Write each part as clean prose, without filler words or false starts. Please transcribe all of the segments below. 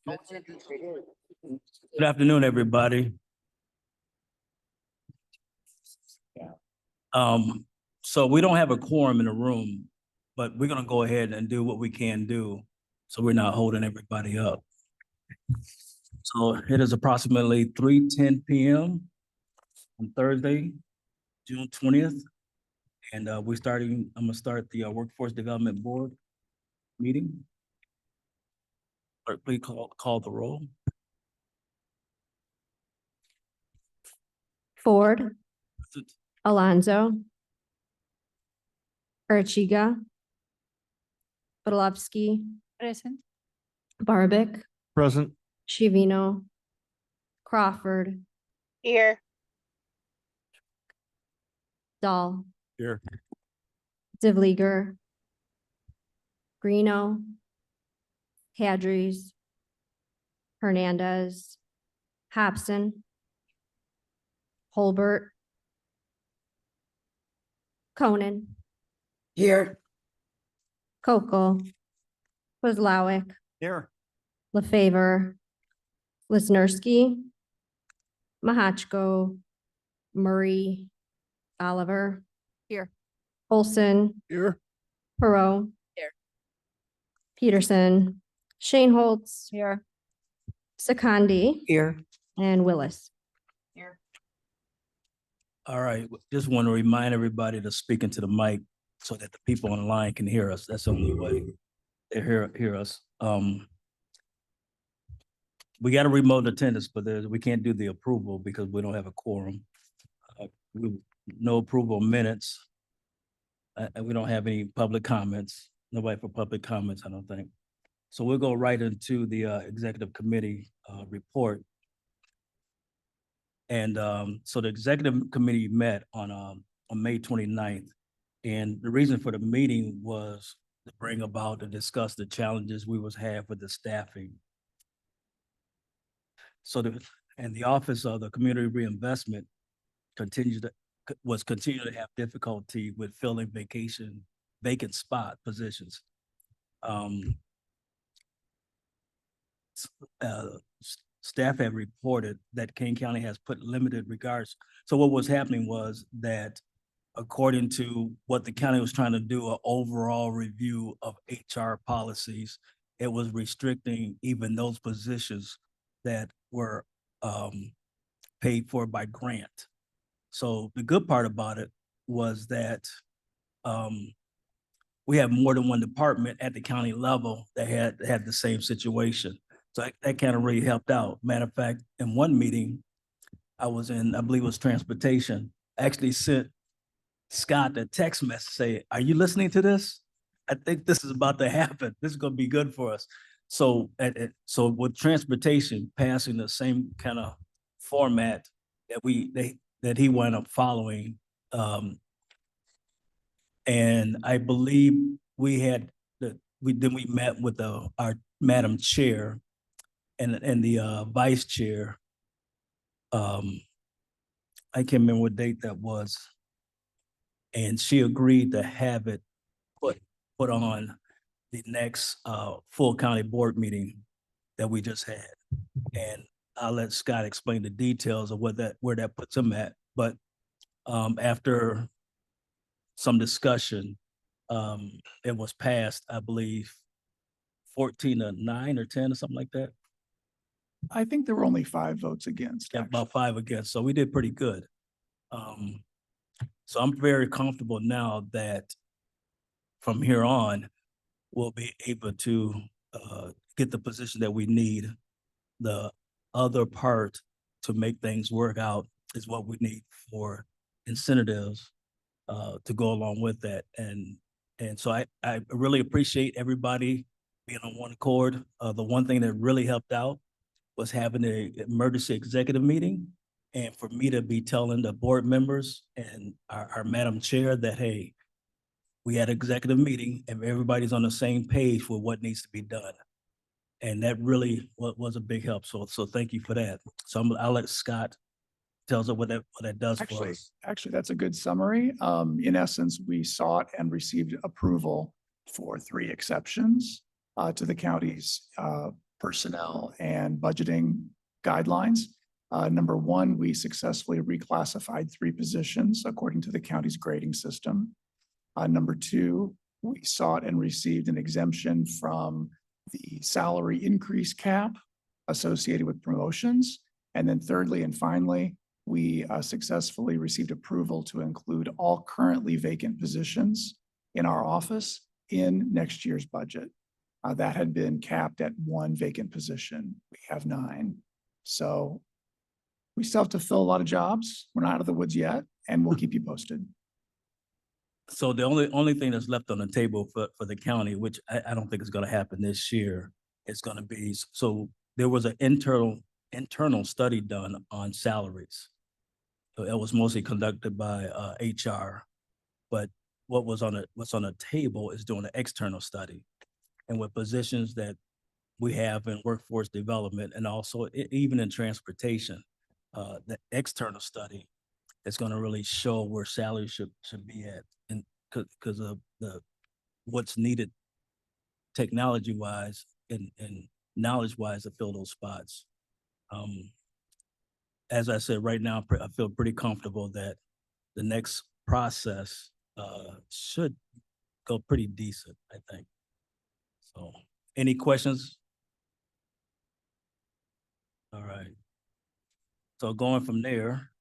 Good afternoon, everybody. So we don't have a quorum in the room, but we're gonna go ahead and do what we can do, so we're not holding everybody up. So it is approximately 3:10 p.m. on Thursday, June 20th. And I'm gonna start the Workforce Development Board meeting. Clerk, please call the roll. Ford, Alonso, Archiga, Bodolowski, Present. Barbic, Present. Shivino, Crawford, Here. Dahl, Here. Divleger, Greeno, Hadries, Hernandez, Hobson, Holbert, Conan, Here. Kokel, Kozlowik, Here. LaFever, Lisnarski, Mahachko, Murray, Oliver. Here. Olson, Here. Perot. Here. Peterson, Shane Holtz, Here. Sakandi, Here. and Willis. Here. All right, just want to remind everybody to speak into the mic so that the people online can hear us. That's the only way they hear us. We got a remote attendance, but we can't do the approval because we don't have a quorum. No approval minutes. And we don't have any public comments. Nobody for public comments, I don't think. So we'll go right into the executive committee report. And so the executive committee met on May 29th. And the reason for the meeting was to bring about and discuss the challenges we was have with the staffing. So the Office of the Community Reinvestment was continuing to have difficulty with filling vacant spot positions. Staff have reported that Kane County has put limited regards. So what was happening was that according to what the county was trying to do, an overall review of HR policies, it was restricting even those positions that were paid for by grant. So the good part about it was that we have more than one department at the county level that had the same situation. So that kind of really helped out. Matter of fact, in one meeting I was in, I believe it was transportation, I actually sent Scott a text message say, "Are you listening to this? I think this is about to happen. This is going to be good for us." So, so with transportation passing the same kind of format that he wound up following, and I believe we met with our Madam Chair and the Vice Chair. I can't remember what date that was. And she agreed to have it put on the next full county board meeting that we just had. And I'll let Scott explain the details of where that puts him at. But after some discussion, it was passed, I believe, 14-9 or 10 or something like that. I think there were only 5 votes against. Yeah, about 5 against. So we did pretty good. So I'm very comfortable now that from here on, we'll be able to get the position that we need. The other part to make things work out is what we need for incentives to go along with that. And so I really appreciate everybody being on one accord. The one thing that really helped out was having an emergency executive meeting. And for me to be telling the board members and our Madam Chair that, hey, we had an executive meeting and everybody's on the same page for what needs to be done. And that really was a big help. So thank you for that. So I'll let Scott tell us what that does for us. Actually, that's a good summary. In essence, we sought and received approval for 3 exceptions to the county's personnel and budgeting guidelines. Number one, we successfully reclassified 3 positions according to the county's grading system. Number two, we sought and received an exemption from the salary increase cap associated with promotions. And then thirdly and finally, we successfully received approval to include all currently vacant positions in our office in next year's budget. That had been capped at 1 vacant position. We have 9. So we still have to fill a lot of jobs. We're not out of the woods yet, and we'll keep you posted. So the only thing that's left on the table for the county, which I don't think is gonna happen this year, is gonna be, so there was an internal study done on salaries. So it was mostly conducted by HR, but what's on the table is doing an external study. And with positions that we have in workforce development and also even in transportation, the external study is gonna really show where salaries should be at. And because of what's needed technology wise and knowledge wise to fill those spots. As I said, right now, I feel pretty comfortable that the next process should go pretty decent, I think. So, any questions? All right. So going from there,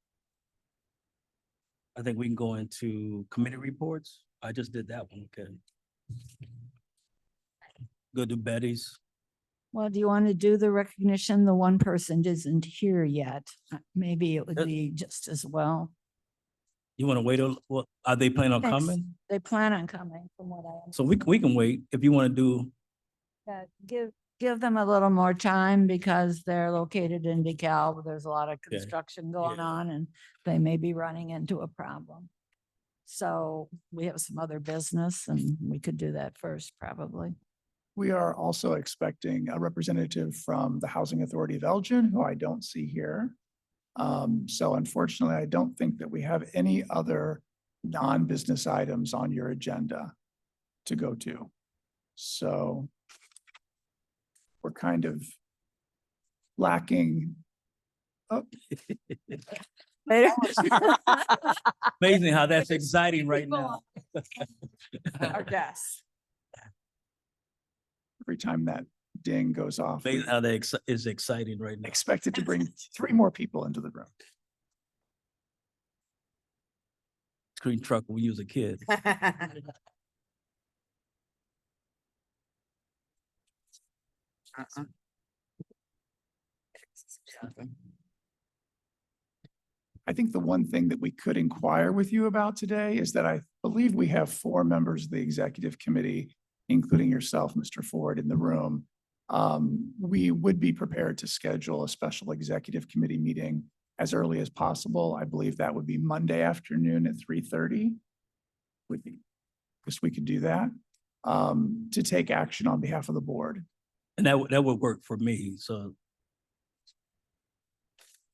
I think we can go into committee reports. I just did that one, okay. Go to Betty's. Well, do you want to do the recognition? The one person isn't here yet. Maybe it would be just as well. You want to wait, well, are they planning on Next. coming? They plan on coming from what I So we can wait if you want to do, understand. Give them a little more time because they're located in DeKalb. There's a lot of Okay. construction going Yeah. on and they may be running into a problem. So we have some other business and we could do that first probably. We are also expecting a representative from the Housing Authority of Elgin, who I don't see here. So unfortunately, I don't think that we have any other non-business items on your agenda to go to. So we're kind of lacking. Oh, amazing how that's exciting right now. Our guests. every time that ding goes off, we Amazing how that is exciting right now. expected to bring 3 more people into the room. Screen truck we use a kid. I think the one thing that we could inquire with you about today is that I believe we have 4 members of the executive committee, including yourself, Mr. Ford, in the room. We would be prepared to schedule a special executive committee meeting as early as possible. I believe that would be Monday afternoon at 3:30. Would be, guess we could do that, to take action on behalf of the board. And that would work for me, so.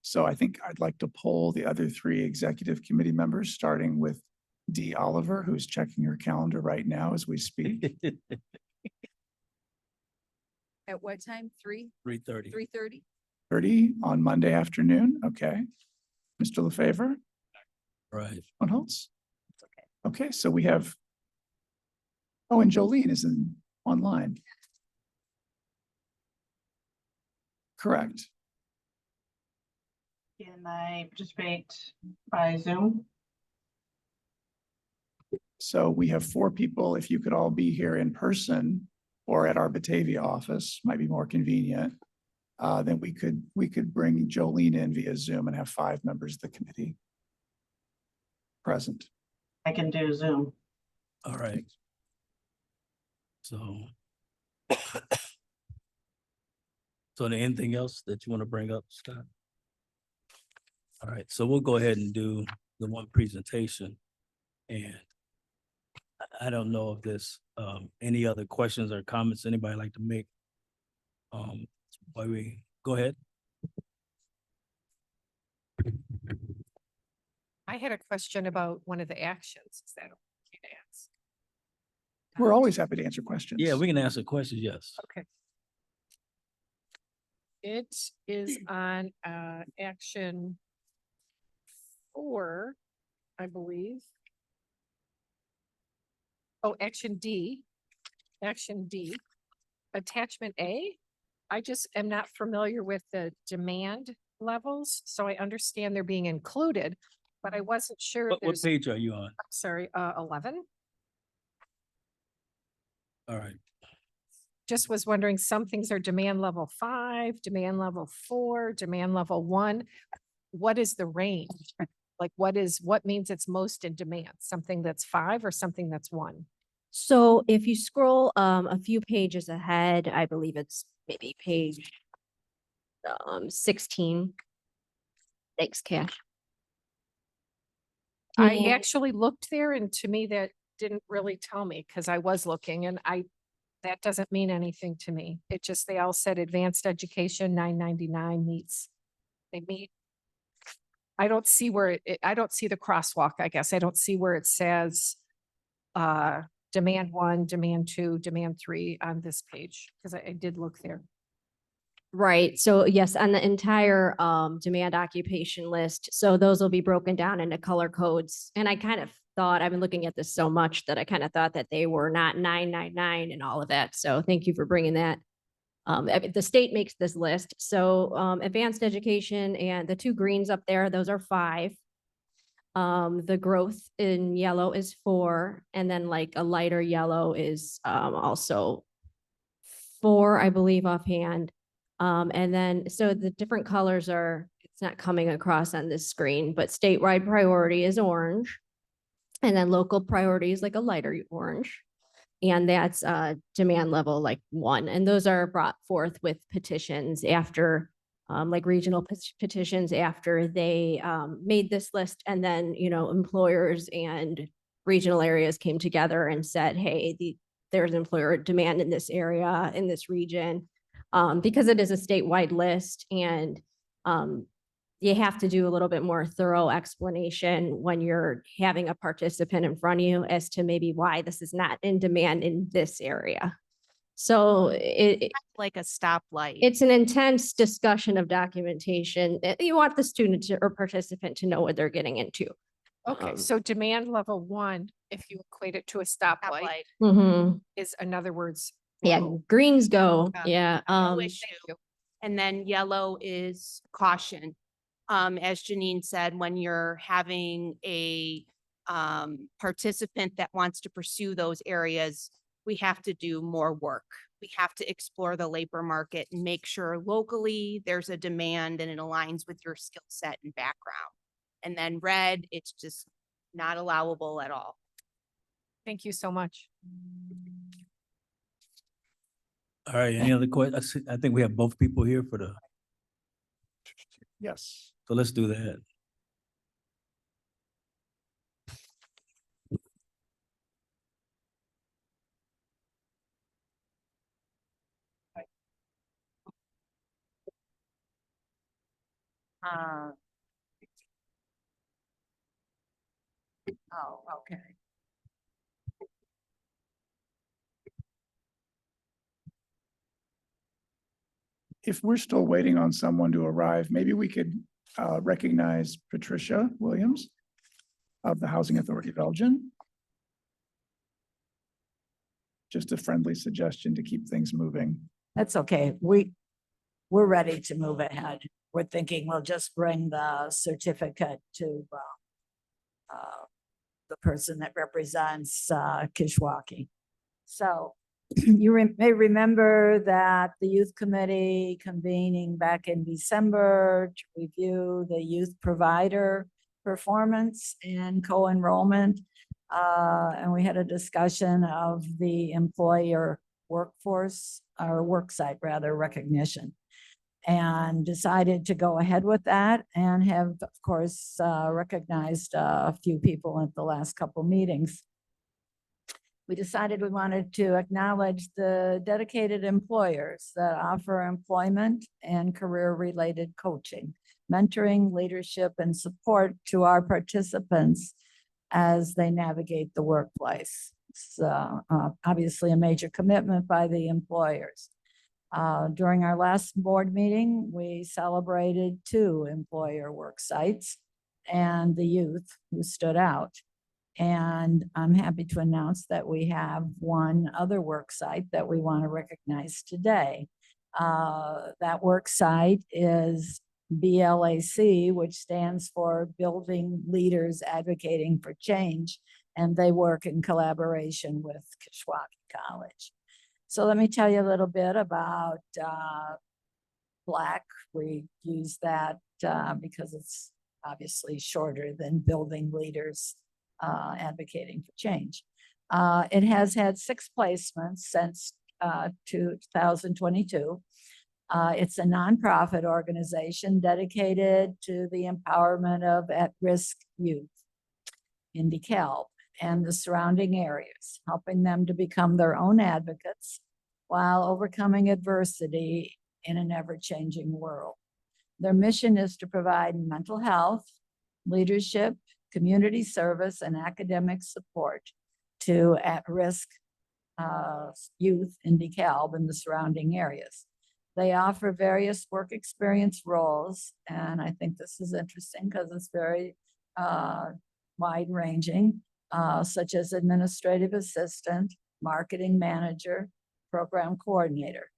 So I think I'd like to poll the other 3 executive committee members, starting with Dee Oliver, who's checking her calendar right now as we speak. At what time? 3:30. 3:30? 30 on Monday afternoon. Okay. Mr. LaFever, Right. on Holtz. Okay, so we have. Oh, and Jolene is online. Correct. Can I participate by Zoom? So we have 4 people. If you could all be here in person or at our Batavia office, might be more convenient. Then we could bring Jolene in via Zoom and have 5 members of the committee present. I can do Zoom. All right. So. So anything else that you want to bring up, Scott? All right, so we'll go ahead and do the one presentation. And I don't know if there's any other questions or comments anybody like to make. Why we go ahead? I had a question about one of the actions. Is that okay to ask? We're always happy to answer questions. Yeah, we can answer questions, yes. Okay. It is on action 4, I believe. Oh, action D. Action D. Attachment A. I just am not familiar with the demand levels, so I understand they're being included, but I wasn't sure. What There's, page are you on? sorry, 11. All right. Just was wondering, some things are demand level 5, demand level 4, demand level 1. What is the range? Like what means it's most in demand? Something that's 5 or something that's 1? So if you scroll a few pages ahead, I believe it's maybe page 16. Thanks, Cash. I And- actually looked there and to me that didn't really tell me because I was looking and that doesn't mean anything to me. It just, they all said advanced education 999 meets, they meet. I don't see where I don't see the crosswalk, I guess. I don't see where it says demand 1, demand 2, demand 3 on this page because I did look there. Right, so yes, on the entire demand occupation list, so those will be broken down into color codes. And I kind of thought, I've been looking at this so much that I kind of thought that they were not 999 and all of that. So thank you for bringing that. I mean, the state makes this list. So advanced education and the 2 greens up there, those are 5. The growth in yellow is 4, and then like a lighter yellow is also 4, I believe offhand. And then, so the different colors are, it's not coming across on this screen, but statewide priority is orange. And then local priority is like a lighter orange. And that's demand level like 1. And those are brought forth with petitions after, like regional petitions after they made this list. And then, you know, employers and regional areas came together and said, hey, there's employer demand in this area, in this region. Because it is a statewide list and you have to do a little bit more thorough explanation when you're having a participant in front of you as to maybe why this is not in demand in this area. So Like a stoplight. it's an intense discussion of documentation. You want the student or participant to know what they're getting into. Okay, so demand level 1, if you equate it to a stoplight, Mhm. is in other words. Yeah, low. greens go, Yeah. yeah. No issue. And then yellow is caution. As Janine said, when you're having a participant that wants to pursue those areas, we have to do more work. We have to explore the labor market and make sure locally there's a demand and it aligns with your skill set and background. And then red, it's just not allowable at all. Thank you so much. All right, any other questions? I think we have both people here for the, Yes. so let's do that. Oh, okay. If we're still waiting on someone to arrive, maybe we could recognize Patricia Williams of the Housing Authority of Elgin. Just a friendly suggestion to keep things moving. That's okay. We're ready to move ahead. We're thinking we'll just bring the certificate to the person that represents Kishwaukee. So you may remember that the youth committee convening back in December to review the youth provider performance and co-enrollment. And we had a discussion of the employer workforce or worksite rather recognition. And decided to go ahead with that and have, of course, recognized a few people at the last couple meetings. We decided we wanted to acknowledge the dedicated employers that offer employment and career-related coaching, mentoring, leadership, and support to our participants as they navigate the workplace. It's obviously a major commitment by the employers. During our last board meeting, we celebrated 2 employer work sites and the youth who stood out. And I'm happy to announce that we have 1 other work site that we want to recognize today. That work site is BLAC, which stands for Building Leaders Advocating for Change, and they work in collaboration with Kishwaukee College. So let me tell you a little bit about Black. We use that because it's obviously shorter than Building Leaders Advocating for Change. It has had 6 placements since 2022. It's a nonprofit organization dedicated to the empowerment of at-risk youth in DeKalb and the surrounding areas, helping them to become their own advocates while overcoming adversity in an ever-changing world. Their mission is to provide mental health, leadership, community service, and academic support to at-risk youth in DeKalb and the surrounding areas. They offer various work experience roles, and I think this is interesting because it's very wide-ranging, such as administrative assistant, marketing manager, program coordinator.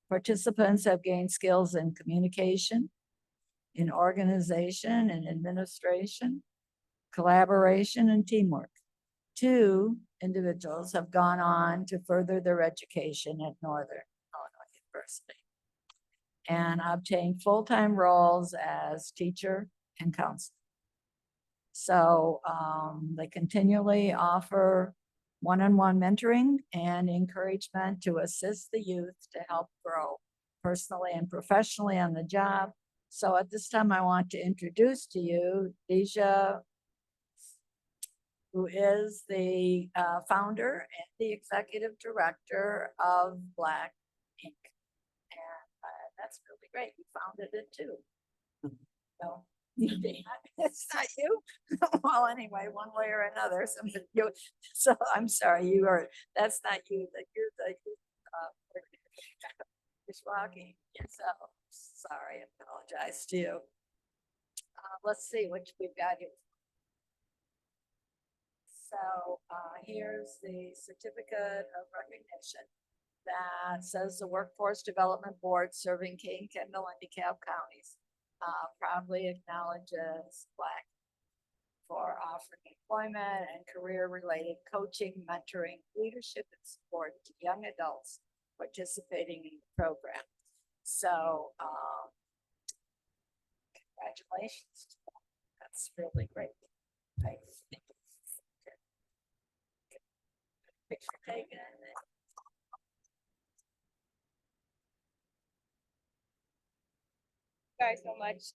Participants have gained skills in communication, in organization and administration, collaboration, and teamwork. 2 individuals have gone on to further their education at Northern Illinois University and obtain full-time roles as teacher and counselor. So they continually offer one-on-one mentoring and encouragement to assist the youth to help grow personally and professionally on the job. So at this time, I want to introduce to you Deja, who is the founder and the executive director of Black Inc. And that's really great. You founded it too. So it's not you. Well, anyway, one way or another, so I'm sorry, that's not you, that you're the Kishwaukee. So sorry, I apologize to you. Let's see what we've got here. So here's the certificate of recognition that says the Workforce Development Board serving Kane, Kendall, and DeKalb counties proudly acknowledges Black for offering employment and career-related coaching, mentoring, leadership, and support to young adults participating in the program. So congratulations to them. That's really great. Thanks. Picture taken. Guys so much.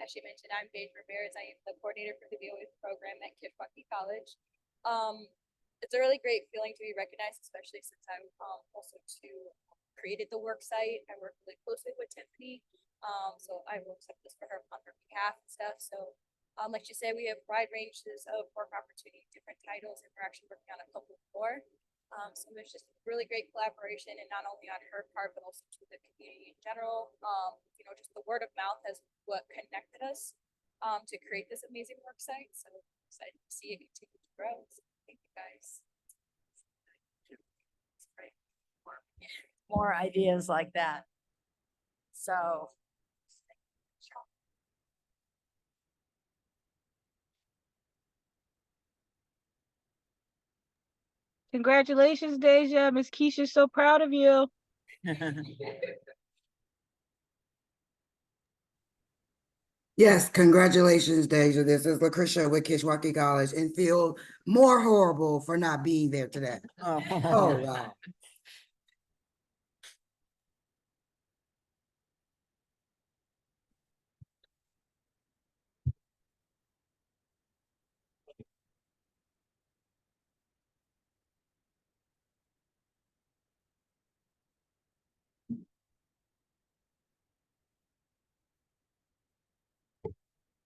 As she mentioned, I'm Paige Ramirez. I am the coordinator for the VOA program at Kishwaukee College. It's a really great feeling to be recognized, especially since I'm also created the work site. I work really closely with Tiffany. So I will accept this for her on her behalf and stuff. So like you said, we have wide ranges of work opportunity, different titles, and we're actually working on a couple more. So there's just really great collaboration, and not only on her part, but also to the community in general. You know, just the word of mouth has what connected us to create this amazing work site. So excited to see it continue to grow. So thank you guys. It's great. More ideas like that. So. Congratulations, Deja. Miss Keisha's so proud of you. Yes, congratulations, Deja. This is Lucretia with Kishwaukee College, and feel more horrible for not being there today. Oh, wow.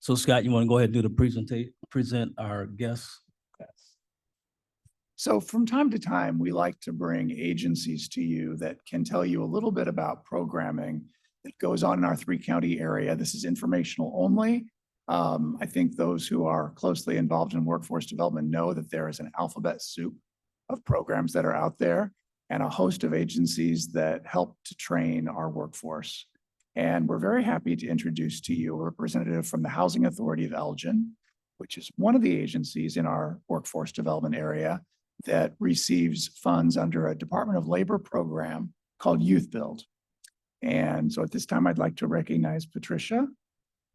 So Scott, you want to go ahead and do the present our guests? So from time to time, we like to bring agencies to you that can tell you a little bit about programming that goes on in our 3-county area. This is informational only. I think those who are closely involved in workforce development know that there is an alphabet soup of programs that are out there and a host of agencies that help to train our workforce. And we're very happy to introduce to you a representative from the Housing Authority of Elgin, which is one of the agencies in our workforce development area that receives funds under a Department of Labor program called Youth Build. And so at this time, I'd like to recognize Patricia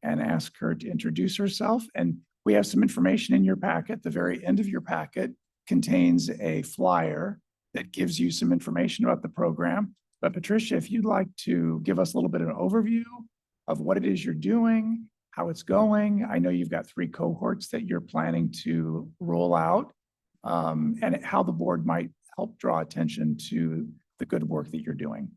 and ask her to introduce herself. And we have some information in your packet. The very end of your packet contains a flyer that gives you some information about the program. But Patricia, if you'd like to give us a little bit of an overview of what it is you're doing, how it's going. I know you've got 3 cohorts that you're planning to roll out, and how the board might help draw attention to the good work that you're doing.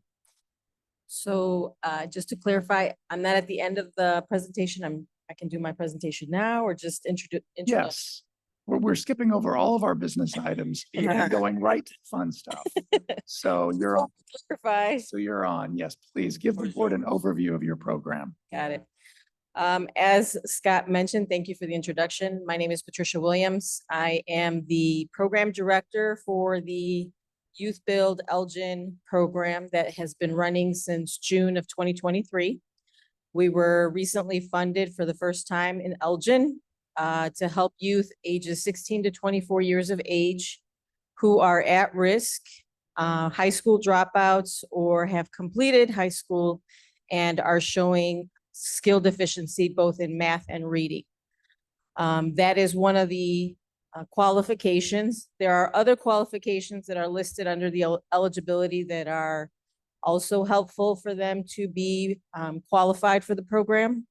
So just to clarify, I'm not at the end of the presentation. I can do my presentation now or just introduce. Yes, we're skipping over all of our business items and going right to fun stuff. So you're on. Clarify. So you're on. Yes, please give the board an overview of your program. Got it. As Scott mentioned, thank you for the introduction. My name is Patricia Williams. I am the program director for the Youth Build Elgin program that has been running since June of 2023. We were recently funded for the first time in Elgin to help youth ages 16 to 24 years of age who are at risk, high school dropouts, or have completed high school and are showing skill deficiency both in math and reading. That is one of the qualifications. There are other qualifications that are listed under the eligibility that are also helpful for them to be qualified for the program.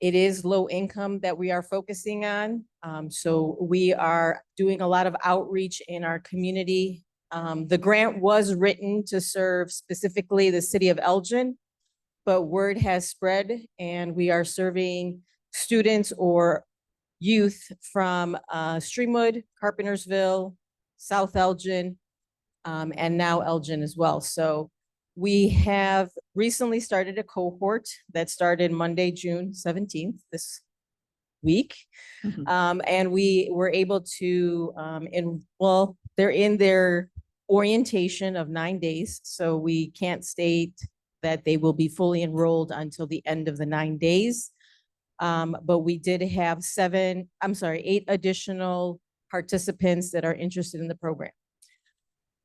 It is low income that we are focusing on. So we are doing a lot of outreach in our community. The grant was written to serve specifically the city of Elgin, but word has spread and we are serving students or youth from Streamwood, Carpentersville, South Elgin, and now Elgin as well. So we have recently started a cohort that started Monday, June 17th, this week. And we were able to, they're in their orientation of 9 days. So we can't state that they will be fully enrolled until the end of the 9 days. But we did have 8 additional participants that are interested in the program.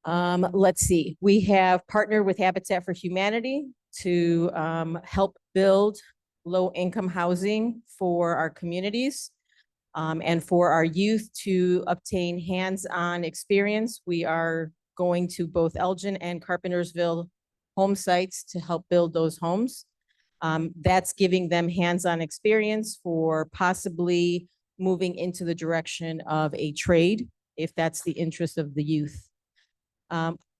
Let's see, we have partnered with Habitat for Humanity to help build low-income housing for our communities and for our youth to obtain hands-on experience. We are going to both Elgin and Carpentersville home sites to help build those homes. That's giving them hands-on experience for possibly moving into the direction of a trade, if that's the interest of the youth.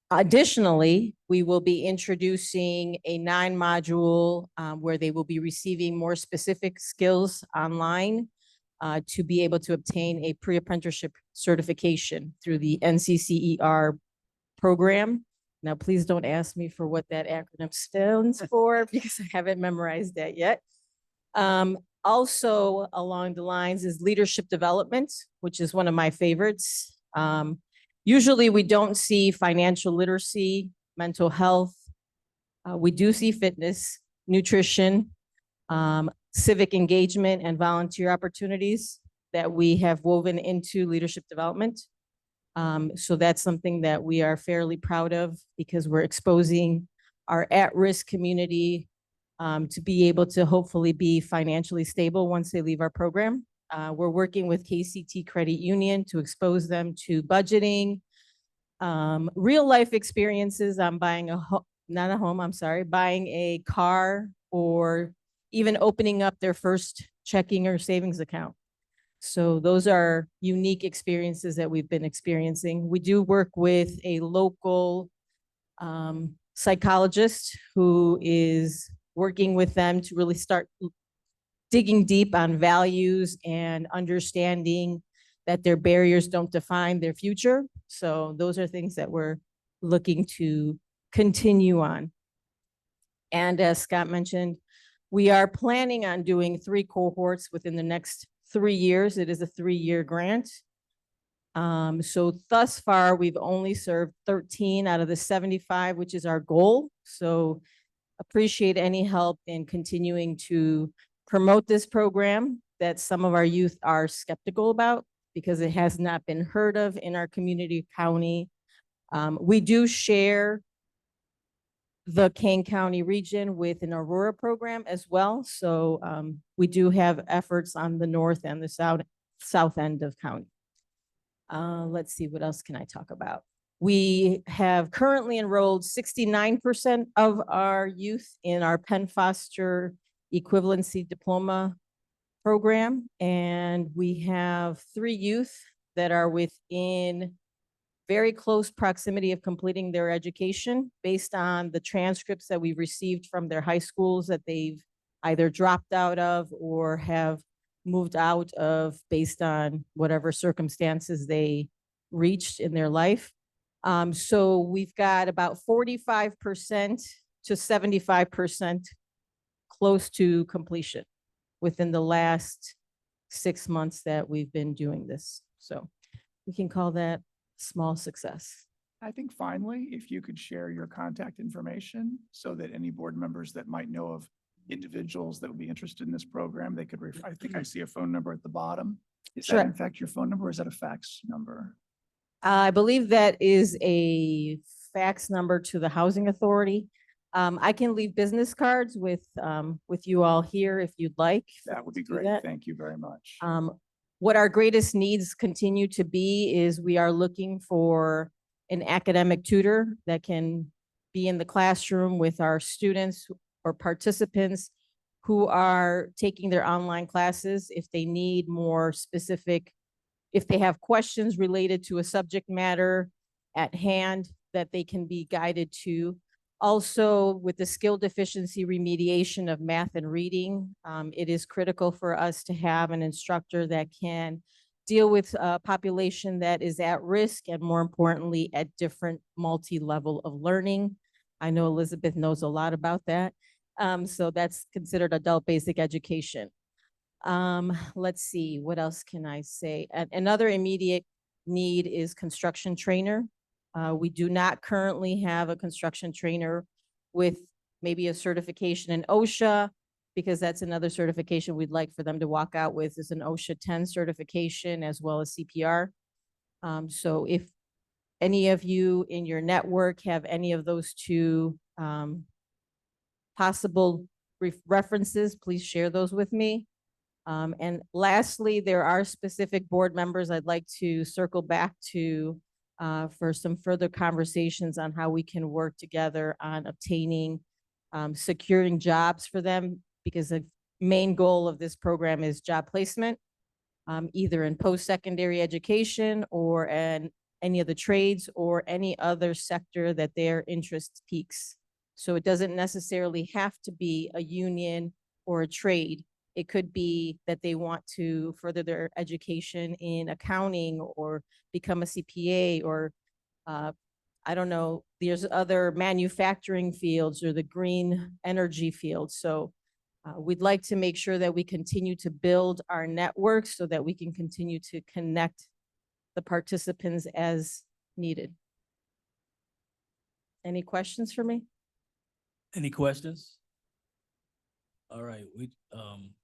Additionally, we will be introducing a 9-module where they will be receiving more specific skills online to be able to obtain a pre-apprenticeship certification through the NCCER program. Now, please don't ask me for what that acronym stands for because I haven't memorized that yet. Also along the lines is leadership development, which is one of my favorites. Usually we don't see financial literacy, mental health. We do see fitness, nutrition, civic engagement, and volunteer opportunities that we have woven into leadership development. So that's something that we are fairly proud of because we're exposing our at-risk community to be able to hopefully be financially stable once they leave our program. We're working with KCT Credit Union to expose them to budgeting, real life experiences on buying buying a car or even opening up their first checking or savings account. So those are unique experiences that we've been experiencing. We do work with a local psychologist who is working with them to really start digging deep on values and understanding that their barriers don't define their future. So those are things that we're looking to continue on. And as Scott mentioned, we are planning on doing 3 cohorts within the next 3 years. It is a 3-year grant. So thus far, we've only served 13 out of the 75, which is our goal. So appreciate any help in continuing to promote this program that some of our youth are skeptical about because it has not been heard of in our community county. We do share the Kane County region with an Aurora program as well. So we do have efforts on the north and the south end of county. Let's see, what else can I talk about? We have currently enrolled 69% of our youth in our Penn Foster equivalency diploma program. And we have 3 youth that are within very close proximity of completing their education based on the transcripts that we've received from their high schools that they've either dropped out of or have moved out of based on whatever circumstances they reached in their life. So we've got about 45% to 75% close to completion within the last 6 months that we've been doing this. So we can call that small success. I think finally, if you could share your contact information so that any board members that might know of individuals that would be interested in this program, they could, I think I see a phone number at the bottom. Is that Sure. in fact your phone number or is that a fax number? I believe that is a fax number to the Housing Authority. I can leave business cards with you all here if you'd like. That would be do great. that. Thank you very much. What our greatest needs continue to be is we are looking for an academic tutor that can be in the classroom with our students or participants who are taking their online classes. If they need more specific, if they have questions related to a subject matter at hand that they can be guided to. Also, with the skill deficiency remediation of math and reading, it is critical for us to have an instructor that can deal with a population that is at risk and more importantly, at different multi-level of learning. I know Elizabeth knows a lot about that. So that's considered adult basic education. Let's see, what else can I say? Another immediate need is construction trainer. We do not currently have a construction trainer with maybe a certification in OSHA, because that's another certification we'd like for them to walk out with is an OSHA 10 certification as well as CPR. So if any of you in your network have any of those 2 possible references, please share those with me. And lastly, there are specific board members I'd like to circle back to for some further conversations on how we can work together on obtaining, securing jobs for them, because the main goal of this program is job placement, either in post-secondary education or in any of the trades or any other sector that their interest piques. So it doesn't necessarily have to be a union or a trade. It could be that they want to further their education in accounting or become a CPA or I don't know, there's other manufacturing fields or the green energy field. So we'd like to make sure that we continue to build our network so that we can continue to connect the participants as needed. Any questions for me? Any questions? All right, we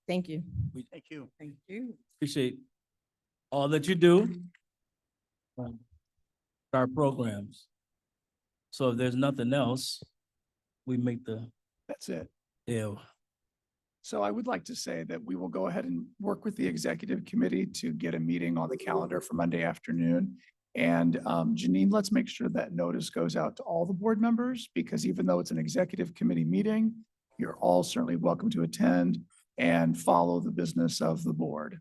Thank you. thank you. Thank you. Appreciate all that you do. Our programs. So if there's nothing else, we make That's it. yeah. So I would like to say that we will go ahead and work with the executive committee to get a meeting on the calendar for Monday afternoon. And Janine, let's make sure that notice goes out to all the board members, because even though it's an executive committee meeting, you're all certainly welcome to attend and follow the business of the board.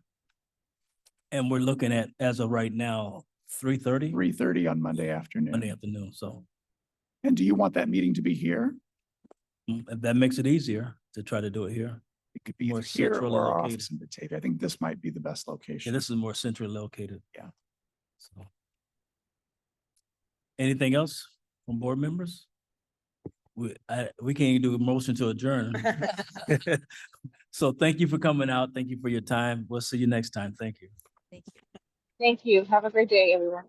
And we're looking at, as of right now, 3:30 3:30 on Monday afternoon. Monday afternoon. So And do you want that meeting to be here? if that makes it easier to try to do it here. It could be More either here centrally or our located. office in Batavia. I think this might be the best Yeah, location. this is more centrally located. Yeah. So. Anything else from board members? We can't even do a motion to adjourn. So thank you for coming out. Thank you for your time. We'll see you next time. Thank you. Thank you. Have a great day, everyone.